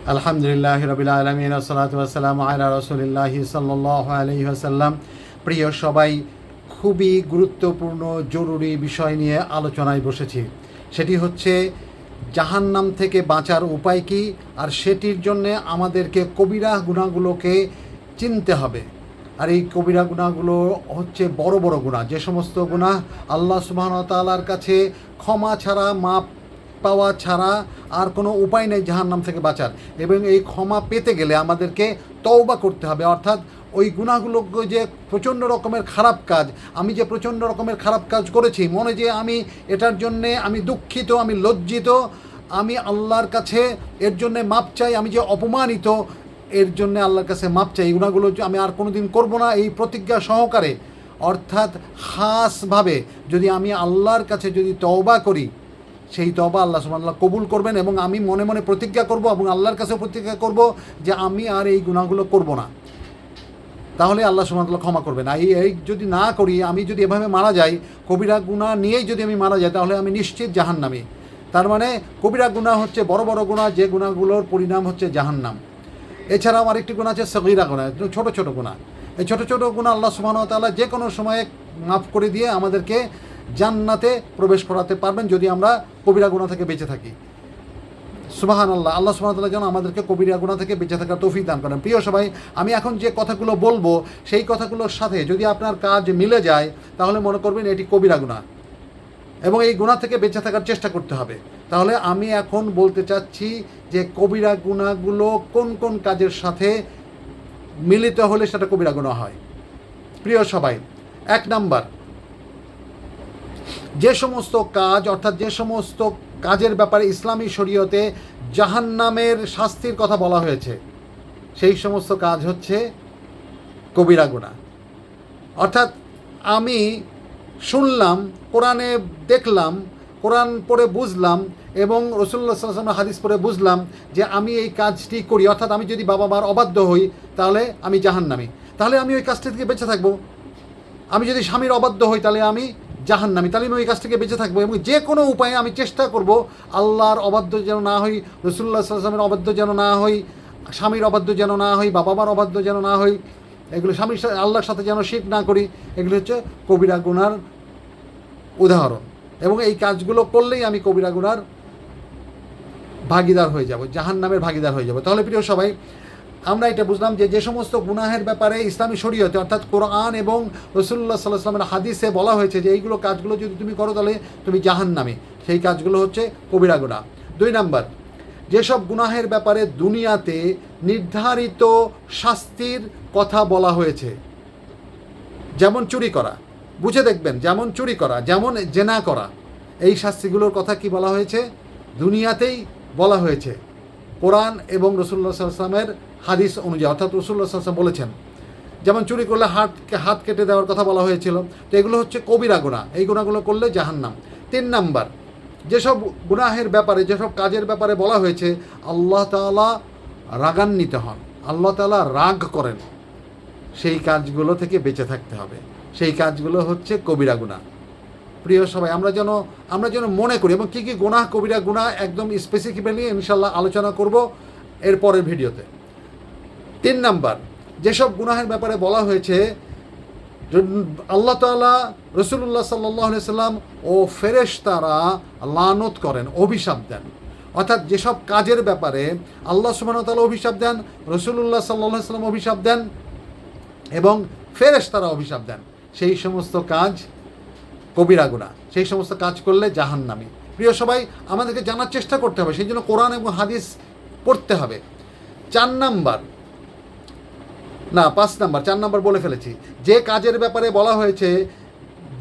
আলহামদুলিল্লাহ রাব্বিল আলামিন ওয়াসসালাতু ওয়াসসালামু আলা রাসূলিল্লাহি সাল্লাল্লাহু আলাইহি ওয়াসাল্লাম। প্রিয় সবাই, খুবই গুরুত্বপূর্ণ জরুরি বিষয় নিয়ে আলোচনায় বসেছি। সেটি হচ্ছে জাহান্নাম থেকে বাঁচার উপায় কী, আর সেটির জন্যে আমাদেরকে কবিরা গুনাহগুলোকে চিনতে হবে। আর এই কবিরা গুনাহগুলো হচ্ছে বড় বড় গুনাহ, যে সমস্ত গুনাহ আল্লাহ সুবহানাহু ওয়া তাআলার কাছে ক্ষমা ছাড়া, মাপ পাওয়া ছাড়া আর কোনো উপায় নেই জাহান্নাম থেকে বাঁচার। এবং এই ক্ষমা পেতে গেলে আমাদেরকে তওবা করতে হবে, অর্থাৎ ওই গুনাহগুলোকে, যে প্রচণ্ড রকমের খারাপ কাজ, আমি যে প্রচণ্ড রকমের খারাপ কাজ করেছি, মনে যে আমি এটার জন্যে আমি দুঃখিত, আমি লজ্জিত, আমি আল্লাহর কাছে এর জন্যে মাপ চাই, আমি যে অপমানিত, এর জন্যে আল্লাহর কাছে মাপ চাই, এই গুনাহগুলো আমি আর কোনো দিন করবো না, এই প্রতিজ্ঞা সহকারে, অর্থাৎ খাসভাবে যদি আমি আল্লাহর কাছে যদি তওবা করি, সেই তওবা আল্লাহ সুবহানাহু ওয়া তাআলা কবুল করবেন। এবং আমি মনে মনে প্রতিজ্ঞা করব এবং আল্লাহর কাছেও প্রতিজ্ঞা করব যে আমি আর এই গুনাহগুলো করব না, তাহলে আল্লাহ সুবহানাহু ওয়া তাআলা ক্ষমা করবেন। এই যদি না করি, আমি যদি এভাবে মারা যাই, কবিরা গুনাহ নিয়েই যদি আমি মারা যাই, তাহলে আমি নিশ্চিত জাহান্নামী। তার মানে কবিরা গুনাহ হচ্ছে বড় বড় গুনাহ, যে গুনাহগুলোর পরিণাম হচ্ছে জাহান্নাম। এছাড়াও আরেকটি গুনাহ আছে সগীরা গুনাহ, ছোট ছোট গুনাহ। এই ছোট ছোট গুনাহ আল্লাহ সুবহানাহু ওয়া তাআলা যে কোনো সময়ে মাফ করে দিয়ে আমাদেরকে জান্নাতে প্রবেশ করাতে পারবেন, যদি আমরা কবিরা গুনাহ থেকে বেঁচে থাকি। সুবহানাল্লাহ, আল্লাহ সুবহানাহু ওয়া তাআলা যেন আমাদেরকে কবিরা গুনাহ থেকে বেঁচে থাকার তৌফিক দান করেন। প্রিয় সবাই, আমি এখন যে কথাগুলো বলবো, সেই কথাগুলোর সাথে যদি আপনার কাজ মিলে যায়, তাহলে মনে করবেন এটি কবিরা গুনাহ এবং এই গুনাহ থেকে বেঁচে থাকার চেষ্টা করতে হবে। তাহলে আমি এখন বলতে চাচ্ছি যে কবিরা গুনাহগুলো কোন কোন কাজের সাথে মিলিত হলে সেটা কবিরা গুনাহ হয়। প্রিয় সবাই, 1 নাম্বার, যে সমস্ত কাজ, অর্থাৎ যে সমস্ত কাজের ব্যাপারে ইসলামী শরীয়তে জাহান্নামের শাস্তির কথা বলা হয়েছে, সেই সমস্ত কাজ হচ্ছে কবিরা গুনাহ। অর্থাৎ আমি শুনলাম, কোরআনে দেখলাম, কোরআন পড়ে বুঝলাম এবং রাসূলুল্লাহ সাল্লাল্লাহু আলাইহি ওয়াসাল্লামের হাদিস পড়ে বুঝলাম যে আমি এই কাজটি করি, অর্থাৎ আমি যদি বাবা মার অবাধ্য হই, তাহলে আমি জাহান্নামী, তাহলে আমি ওই কাজটি থেকে বেঁচে থাকবো। আমি যদি স্বামীর অবাধ্য হই, তাহলে আমি জাহান্নামী, তাহলে আমি ওই কাজ থেকে বেঁচে থাকবো। এবং যে কোনো উপায়ে আমি চেষ্টা করব আল্লাহর অবাধ্য যেন না হই, রাসূলুল্লাহ সাল্লাল্লাহু আলাইহি ওয়াসাল্লামের অবাধ্য যেন না হই, স্বামীর অবাধ্য যেন না হই, বাবা মার অবাধ্য যেন না হই, এগুলো স্বামীর আল্লাহর সাথে যেন শিরক না করি। এগুলো হচ্ছে কবিরা গুনার উদাহরণ। এবং এই কাজগুলো করলেই আমি কবিরা গুনার ভাগীদার হয়ে যাব, জাহান্নামের ভাগীদার হয়ে যাব। তাহলে প্রিয় সবাই, আমরা এটা বুঝলাম যে যে সমস্ত গুনাহের ব্যাপারে ইসলামী শরীয়তে, অর্থাৎ কোরআন এবং রাসূলুল্লাহ সাল্লাল্লাহু আলাইহি ওয়াসাল্লামের হাদিসে বলা হয়েছে যে এইগুলো কাজগুলো যদি তুমি করো, তাহলে তুমি জাহান্নামী, সেই কাজগুলো হচ্ছে কবিরা গুনাহ। 2 নাম্বার, যেসব গুনাহের ব্যাপারে দুনিয়াতে নির্ধারিত শাস্তির কথা বলা হয়েছে, যেমন চুরি করা, বুঝে দেখবেন, যেমন চুরি করা, যেমন জেনা করা, এই শাস্তিগুলোর কথা কি বলা হয়েছে? দুনিয়াতেই বলা হয়েছে, কোরআন এবং রাসূলুল্লাহ সাল্লাল্লাহু আলাইহি ওয়াসাল্লামের হাদিস অনুযায়ী, অর্থাৎ রাসূলুল্লাহ সাল্লাল্লাহু আলাইহি ওয়াসাল্লাম বলেছেন। যেমন চুরি করলে হাত কেটে দেওয়ার কথা বলা হয়েছিল। তো এগুলো হচ্ছে কবিরা গুনাহ, এই গুনাহগুলো করলে জাহান্নাম। 3 নাম্বার, যেসব গুনাহের ব্যাপারে, যেসব কাজের ব্যাপারে বলা হয়েছে আল্লাহ তাআলা রাগান্বিত হন, আল্লাহ তাআলা রাগ করেন, সেই কাজগুলো থেকে বেঁচে থাকতে হবে। সেই কাজগুলো হচ্ছে কবিরা গুনাহ। প্রিয় সবাই, আমরা যেন মনে করি, এবং কী কী গুনাহ কবিরা গুনাহ একদম স্পেসিফিক্যালি ইনশাআল্লাহ আলোচনা করব এর পরের ভিডিওতে। 3 নাম্বার, যেসব গুনাহের ব্যাপারে বলা হয়েছে আল্লাহ তাআলা, রাসূলুল্লাহ সাল্লাল্লাহু আলাইহি ওয়াসাল্লাম ও ফেরেশতারা লানত করেন, অভিশাপ দেন। অর্থাৎ যেসব কাজের ব্যাপারে আল্লাহ সুবহানাহু ওয়া তাআলা অভিশাপ দেন, রাসূলুল্লাহ সাল্লাল্লাহু আলাইহি ওয়াসাল্লাম অভিশাপ দেন এবং ফেরেশতারা অভিশাপ দেন, সেই সমস্ত কাজ কবিরা গুনাহ। সেই সমস্ত কাজ করলে জাহান্নামী। প্রিয় সবাই, আমাদেরকে জানার চেষ্টা করতে হবে, সেই জন্য কোরআন এবং হাদিস পড়তে হবে। 4 নাম্বার, না 5 নাম্বার, 4 নাম্বার বলে ফেলেছি, যে কাজের ব্যাপারে বলা হয়েছে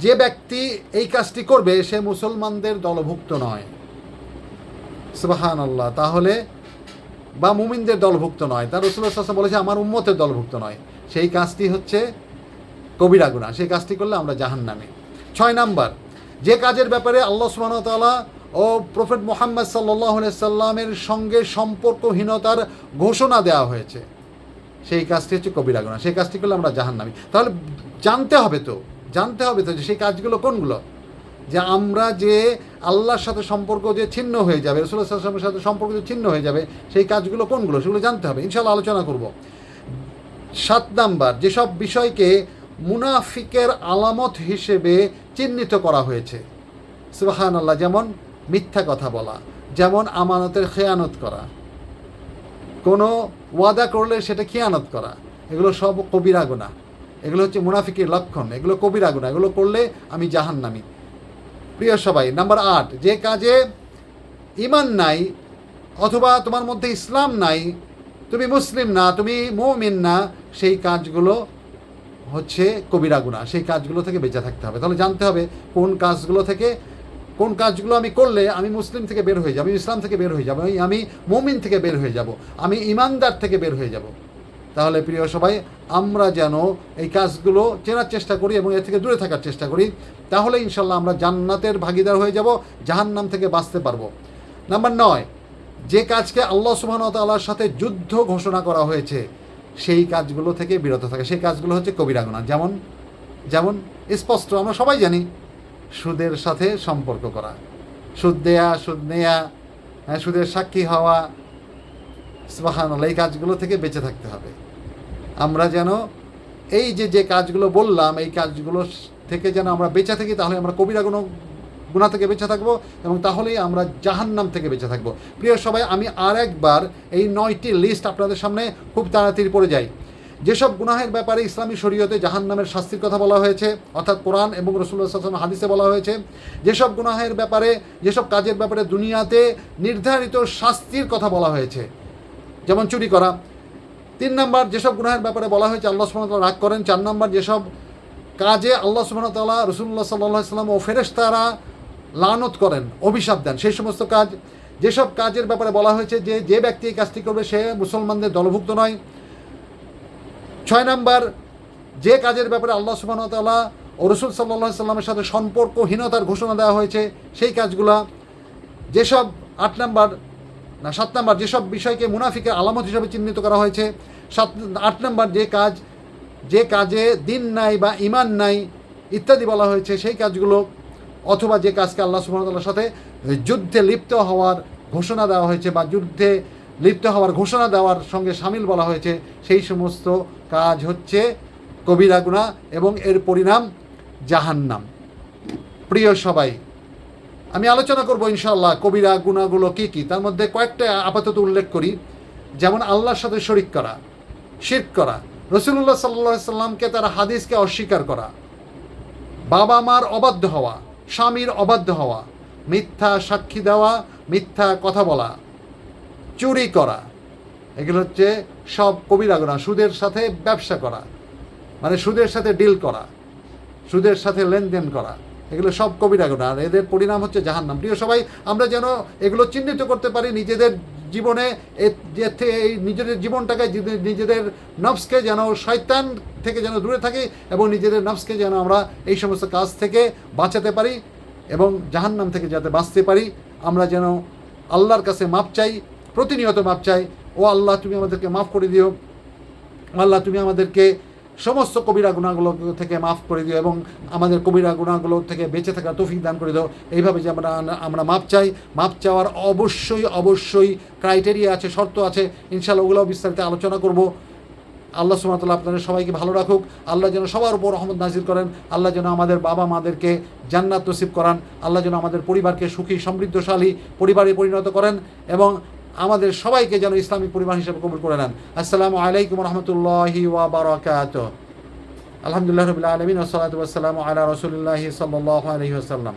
যে ব্যক্তি এই কাজটি করবে সে মুসলমানদের দলভুক্ত নয়, সুবহানাল্লাহ, তাহলে বা মুমিনদের দলভুক্ত নয়, তার রাসূলুল্লাহ সাল্লাল্লাহু আলাইহি ওয়াসাল্লাম বলেছে আমার উম্মতের দলভুক্ত নয়, সেই কাজটি হচ্ছে কবিরা গুনাহ, সেই কাজটি করলে আমরা জাহান্নামী। 6 নাম্বার, যে কাজের ব্যাপারে আল্লাহ সুবহানাহু ওয়া তাআলা ও প্রফেট মুহাম্মদ সাল্লাল্লাহু আলাইহি সাল্লামের সঙ্গে সম্পর্কহীনতার ঘোষণা দেওয়া হয়েছে, সেই কাজটি হচ্ছে কবিরা গুনাহ, সেই কাজটি করলে আমরা জাহান্নামী। তাহলে জানতে হবে তো যে সেই কাজগুলো কোনগুলো। যে আমরা যে আল্লাহর সাথে সম্পর্ক যে ছিন্ন হয়ে যাবে, রাসূলুল্লাহ সাল্লাল্লাহু আলাইহি ওয়াসাল্লামের সাথে সম্পর্ক যে ছিন্ন হয়ে যাবে, সেই কাজগুলো কোনগুলো সেগুলো জানতে হবে, ইনশাআল্লাহ আলোচনা করব। 7 নাম্বার, যেসব বিষয়কে মুনাফিকের আলামত হিসেবে চিহ্নিত করা হয়েছে, সুবহানাল্লাহ, যেমন মিথ্যা কথা বলা, যেমন আমানতের খেয়ানত করা, কোনো ওয়াদা করলে সেটা খেয়ানত করা, এগুলো সব কবিরা গুনাহ, এগুলো হচ্ছে মুনাফিকের লক্ষণ, এগুলো কবিরা গুনাহ, এগুলো করলে আমি জাহান্নামী। প্রিয় সবাই, নাম্বার 8, যে কাজে ঈমান নাই অথবা তোমার মধ্যে ইসলাম নাই, তুমি মুসলিম না, তুমি মুমিন না, সেই কাজগুলো হচ্ছে কবিরা গুনাহ, সেই কাজগুলো থেকে বেঁচে থাকতে হবে। তাহলে জানতে হবে কোন কাজগুলো আমি করলে আমি মুসলিম থেকে বের হয়ে যাব, আমি ইসলাম থেকে বের হয়ে যাব, আমি মুমিন থেকে বের হয়ে যাব, আমি ইমানদার থেকে বের হয়ে যাব। তাহলে প্রিয় সবাই, আমরা যেন এই কাজগুলো চেনার চেষ্টা করি এবং এর থেকে দূরে থাকার চেষ্টা করি, তাহলে ইনশাল্লাহ আমরা জান্নাতের ভাগীদার হয়ে যাব, জাহান্নাম থেকে বাঁচতে পারবো। নাম্বার 9, যে কাজকে আল্লাহ সুবহানাহু ওয়া তাআলার সাথে যুদ্ধ ঘোষণা করা হয়েছে সেই কাজগুলো থেকে বিরত থাকে, সেই কাজগুলো হচ্ছে কবিরা গুনাহ। যেমন স্পষ্ট আমরা সবাই জানি, সুদের সাথে সম্পর্ক করা, সুদ দেয়া, সুদ নেয়া, সুদের সাক্ষী হওয়া, সুবহানাল্লাহ, এই কাজগুলো থেকে বেঁচে থাকতে হবে। আমরা যেন এই যে কাজগুলো বললাম, এই কাজগুলো থেকে যেন আমরা বেঁচে থাকি, তাহলে আমরা কবিরা গুনাহ থেকে বেঁচে থাকবো এবং তাহলেই আমরা জাহান্নাম থেকে বেঁচে থাকবো। প্রিয় সবাই, আমি আর একবার এই 9টি লিস্ট আপনাদের সামনে খুব তাড়াতাড়ি পড়ে যাই। যেসব গুনাহের ব্যাপারে ইসলামী শরীয়তে জাহান্নামের শাস্তির কথা বলা হয়েছে, অর্থাৎ কোরআন এবং রাসূলুল্লাহ সাল্লাল্লাহু আলাইহি ওয়াসাল্লাম হাদিসে বলা হয়েছে, যেসব গুনাহের ব্যাপারে, যেসব কাজের ব্যাপারে দুনিয়াতে নির্ধারিত শাস্তির কথা বলা হয়েছে, যেমন চুরি করা। 3 নাম্বার, যেসব গুনাহের ব্যাপারে বলা হয়েছে আল্লাহ সুবহানাহু ওয়া তাআলা রাগ করেন। 4 নাম্বার, যেসব কাজে আল্লাহ সুবহানাহু ওয়া তাআলা, রাসূলুল্লাহ সাল্লাল্লাহু আলাইহি ওয়াসাল্লাম ও ফেরেশতারা লানত করেন, অভিশাপ দেন, সেই সমস্ত কাজ। যেসব কাজের ব্যাপারে বলা হয়েছে যে ব্যক্তি এই কাজটি করবে সে মুসলমানদের দলভুক্ত নয়। 6 নাম্বার, যে কাজের ব্যাপারে আল্লাহ সুবহানাহু ওয়া তাআলা ও রাসূল সাল্লাল্লাহু আলাইহি ওয়াসাল্লামের সাথে সম্পর্কহীনতার ঘোষণা দেওয়া হয়েছে সেই কাজগুলা। যেসব 7 নাম্বার, যেসব বিষয়কে মুনাফিকের আলামত হিসেবে চিহ্নিত করা হয়েছে। 8 নাম্বার, যে কাজে দিন নাই বা ঈমান নাই ইত্যাদি বলা হয়েছে সেই কাজগুলো, অথবা যে কাজকে আল্লাহ সুবহানাহু ওয়া তাআলার সাথে যুদ্ধে লিপ্ত হওয়ার ঘোষণা দেওয়া হয়েছে বা যুদ্ধে লিপ্ত হওয়ার ঘোষণা দেওয়ার সঙ্গে শামিল বলা হয়েছে, সেই সমস্ত কাজ হচ্ছে কবিরা গুনাহ এবং এর পরিণাম জাহান্নাম। প্রিয় সবাই, আমি আলোচনা করব ইনশাআল্লাহ কবিরা গুনাহগুলো কী কী। তার মধ্যে কয়েকটা আপাতত উল্লেখ করি, যেমন আল্লাহর সাথে শরিক করা, শিরক করা, রাসূলুল্লাহ সাল্লাল্লাহু আলাইহি ওয়াসাল্লামকে তার হাদিসকে অস্বীকার করা, বাবা মার অবাধ্য হওয়া, স্বামীর অবাধ্য হওয়া, মিথ্যা সাক্ষী দেওয়া, মিথ্যা কথা বলা, চুরি করা, এগুলো হচ্ছে সব কবিরা গুনাহ। সুদের সাথে ব্যবসা করা, মানে সুদের সাথে ডিল করা, সুদের সাথে লেনদেন করা, এগুলো সব কবিরা গুনাহ, আর এদের পরিণাম হচ্ছে জাহান্নাম। প্রিয় সবাই, আমরা যেন এগুলো চিহ্নিত করতে পারি নিজেদের জীবনে, এই নিজেদের জীবনটাকে, নিজেদের নফসকে যেন শয়তান থেকে যেন দূরে থাকি এবং নিজেদের নফসকে যেন আমরা এই সমস্ত কাজ থেকে বাঁচাতে পারি এবং জাহান্নাম থেকে যাতে বাঁচতে পারি। আমরা যেন আল্লাহর কাছে মাপ চাই, প্রতিনিয়ত মাপ চাই। ও আল্লাহ, তুমি আমাদেরকে মাফ করে দিও, আল্লাহ তুমি আমাদেরকে সমস্ত কবিরা গুনাহগুলো থেকে মাফ করে দিও এবং আমাদের কবিরা গুনাহগুলো থেকে বেঁচে থাকার তৌফিক দান করে দাও। এইভাবে যে আমরা মাপ চাই, মাপ চাওয়ার অবশ্যই ক্রাইটেরিয়া আছে, শর্ত আছে, ইনশাআল্লাহ ওগুলো বিস্তারিত আলোচনা করব। আল্লাহ সুবহানাহু ওয়া তাআলা আপনাদের সবাইকে ভালো রাখুক। আল্লাহ যেন সবার উপর রহমত নাজিল করেন। আল্লাহ যেন আমাদের বাবা মাদেরকে জান্নাত নসিব করান। আল্লাহ যেন আমাদের পরিবারকে সুখী সমৃদ্ধশালী পরিবারে পরিণত করেন এবং আমাদের সবাইকে যেন ইসলামিক পরিবার হিসেবে কবুল করে নেন। আসসালামু আলাইকুম ওয়া রাহমাতুল্লাহি ওয়া বারাকাতুহু। আলহামদুলিল্লাহি রাব্বিল আলামিন ওয়া সলাতু ওয়াস সালামু আলা রাসূলিল্লাহি সাল্লাল্লাহু আলাইহি ওয়াসাল্লাম।